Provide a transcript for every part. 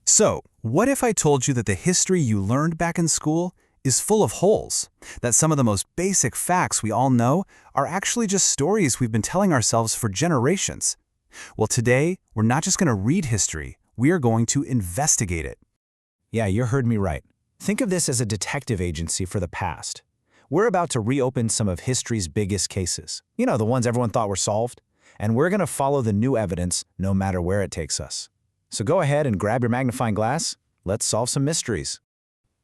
So, what if I told you that the history you learned back in school is full of holes? That some of the most basic facts we all know are actually just stories we've been telling ourselves for generations? Well, today, we're not just going to read history, we are going to investigate it. Yeah, you heard me right. Think of this as a detective agency for the past. We're about to reopen some of history's biggest cases. You know, the ones everyone thought were solved. And we're going to follow the new evidence no matter where it takes us. So go ahead and grab your magnifying glass. Let's solve some mysteries.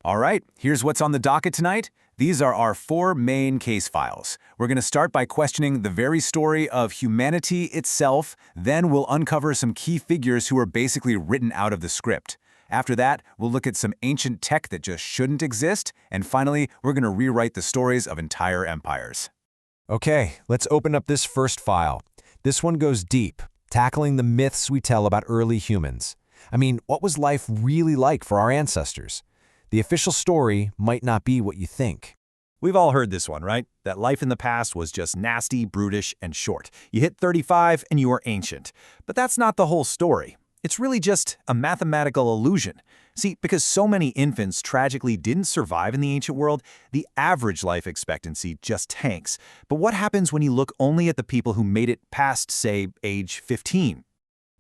All right, here's what's on the docket tonight. These are our 4 main case files. We're going to start by questioning the very story of humanity itself. Then we'll uncover some key figures who are basically written out of the script. After that, we'll look at some ancient tech that just shouldn't exist. And finally, we're going to rewrite the stories of entire empires. Okay, let's open up this first file. This one goes deep, tackling the myths we tell about early humans. I mean, what was life really like for our ancestors? The official story might not be what you think. We've all heard this one, right? That life in the past was just nasty, brutish, and short. You hit 35 and you are ancient. But that's not the whole story. It's really just a mathematical illusion. See, because so many infants tragically didn't survive in the ancient world, the average life expectancy just tanks. But what happens when you look only at the people who made it past, say, age 15?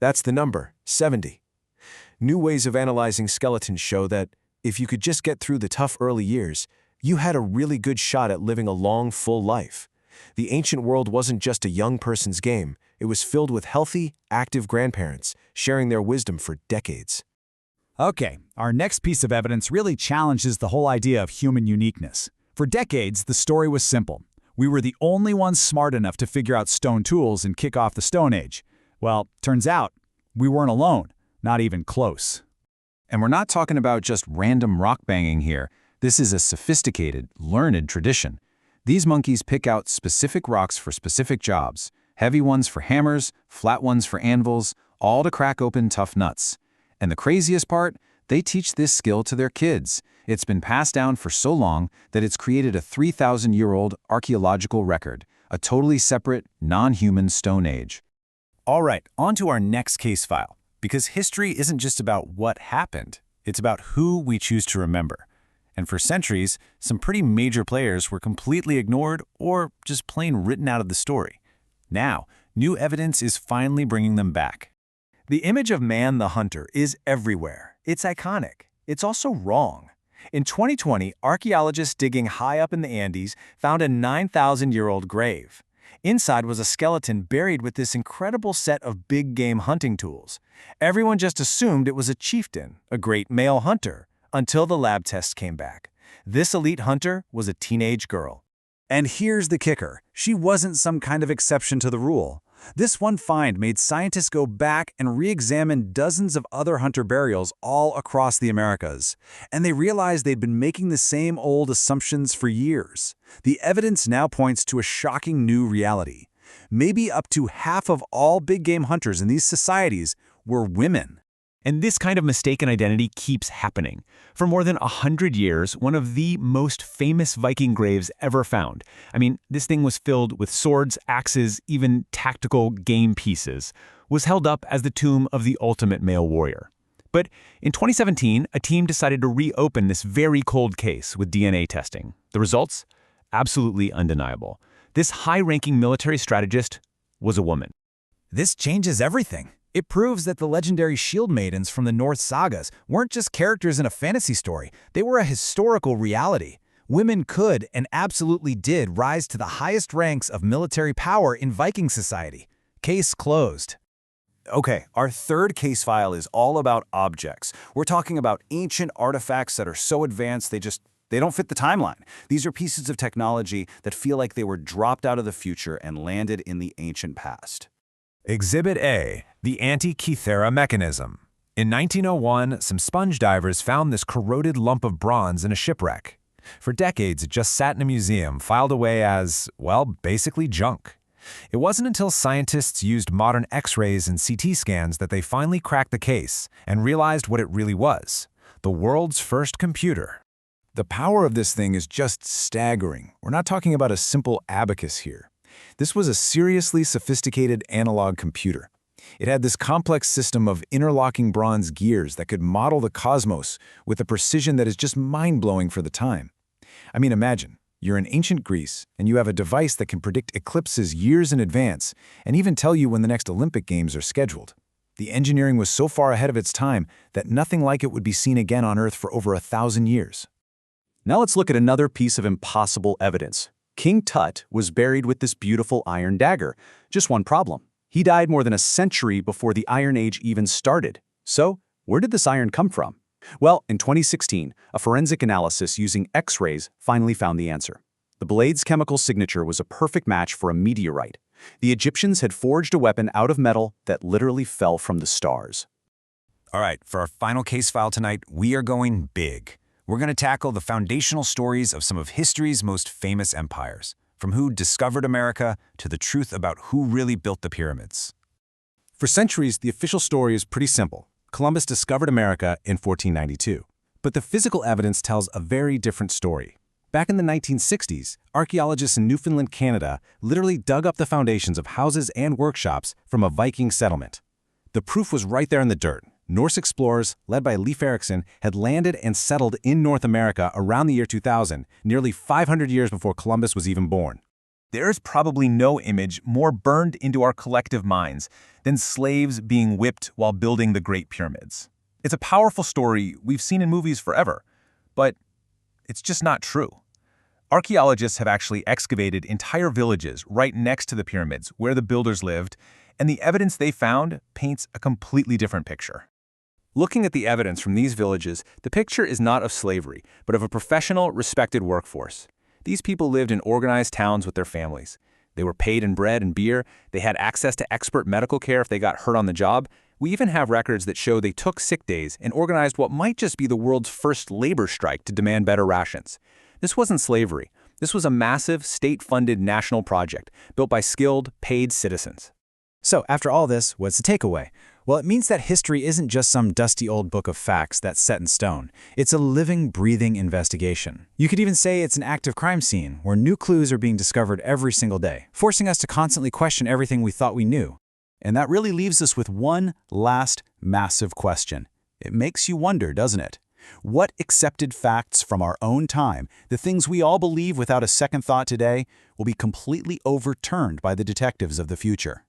That's the number, 70. New ways of analyzing skeletons show that if you could just get through the tough early years, you had a really good shot at living a long, full life. The ancient world wasn't just a young person's game. It was filled with healthy, active grandparents, sharing their wisdom for decades. Okay, our next piece of evidence really challenges the whole idea of human uniqueness. For decades, the story was simple. We were the only ones smart enough to figure out stone tools and kick off the Stone Age. Well, turns out, we weren't alone, not even close. And we're not talking about just random rock banging here. This is a sophisticated, learned tradition. These monkeys pick out specific rocks for specific jobs, heavy ones for hammers, flat ones for anvils, all to crack open tough nuts. And the craziest part, they teach this skill to their kids. It's been passed down for so long that it's created a 3,000-year-old archaeological record, a totally separate, non-human Stone Age. All right, on to our next case file. Because history isn't just about what happened, it's about who we choose to remember. And for centuries, some pretty major players were completely ignored or just plain written out of the story. Now, new evidence is finally bringing them back. The image of man the hunter is everywhere. It's iconic. It's also wrong. In 2020, archaeologists digging high up in the Andes found a 9,000-year-old grave. Inside was a skeleton buried with this incredible set of big game hunting tools. Everyone just assumed it was a chieftain, a great male hunter, until the lab tests came back. This elite hunter was a teenage girl. And here's the kicker. She wasn't some kind of exception to the rule. This one find made scientists go back and re-examine dozens of other hunter burials all across the Americas. And they realized they'd been making the same old assumptions for years. The evidence now points to a shocking new reality. Maybe up to half of all big game hunters in these societies were women. And this kind of mistaken identity keeps happening. For more than 100 years, one of the most famous Viking graves ever found. I mean, this thing was filled with swords, axes, even tactical game pieces, was held up as the tomb of the ultimate male warrior. But in 2017, a team decided to reopen this very cold case with DNA testing. The results? Absolutely undeniable. This high-ranking military strategist was a woman. This changes everything. It proves that the legendary shield maidens from the Norse sagas weren't just characters in a fantasy story. They were a historical reality. Women could and absolutely did rise to the highest ranks of military power in Viking society. Case closed. Okay, our third case file is all about objects. We're talking about ancient artifacts that are so advanced they don't fit the timeline. These are pieces of technology that feel like they were dropped out of the future and landed in the ancient past. Exhibit A, the Antikythera mechanism. In 1901, some sponge divers found this corroded lump of bronze in a shipwreck. For decades, it just sat in a museum, filed away as, well, basically junk. It wasn't until scientists used modern X-rays and CT scans that they finally cracked the case and realized what it really was: the world's first computer. The power of this thing is just staggering. We're not talking about a simple abacus here. This was a seriously sophisticated analog computer. It had this complex system of interlocking bronze gears that could model the cosmos with a precision that is just mind-blowing for the time. I mean, imagine, you're in ancient Greece, and you have a device that can predict eclipses years in advance and even tell you when the next Olympic Games are scheduled. The engineering was so far ahead of its time that nothing like it would be seen again on Earth for over 1,000 years. Now let's look at another piece of impossible evidence. King Tut was buried with this beautiful iron dagger. Just one problem. He died more than a century before the Iron Age even started. So, where did this iron come from? Well, in 2016, a forensic analysis using X-rays finally found the answer. The blade's chemical signature was a perfect match for a meteorite. The Egyptians had forged a weapon out of metal that literally fell from the stars. All right, for our final case file tonight, we are going big. We're going to tackle the foundational stories of some of history's most famous empires, from who discovered America to the truth about who really built the pyramids. For centuries, the official story is pretty simple. Columbus discovered America in 1492. But the physical evidence tells a very different story. Back in the 1960s, archaeologists in Newfoundland, Canada, literally dug up the foundations of houses and workshops from a Viking settlement. The proof was right there in the dirt. Norse explorers, led by Leif Erikson, had landed and settled in North America around the year 2000, nearly 500 years before Columbus was even born. There's probably no image more burned into our collective minds than slaves being whipped while building the Great Pyramids. It's a powerful story we've seen in movies forever, but it's just not true. Archaeologists have actually excavated entire villages right next to the pyramids where the builders lived, and the evidence they found paints a completely different picture. Looking at the evidence from these villages, the picture is not of slavery, but of a professional, respected workforce. These people lived in organized towns with their families. They were paid in bread and beer, they had access to expert medical care if they got hurt on the job. We even have records that show they took sick days and organized what might just be the world's first labor strike to demand better rations. This wasn't slavery. This was a massive, state-funded national project built by skilled, paid citizens. So, after all this, what's the takeaway? Well, it means that history isn't just some dusty old book of facts that's set in stone. It's a living, breathing investigation. You could even say it's an active crime scene where new clues are being discovered every single day, forcing us to constantly question everything we thought we knew. And that really leaves us with one last massive question. It makes you wonder, doesn't it? What accepted facts from our own time, the things we all believe without a second thought today, will be completely overturned by the detectives of the future?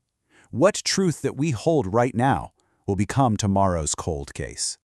What truth that we hold right now will become tomorrow's cold case?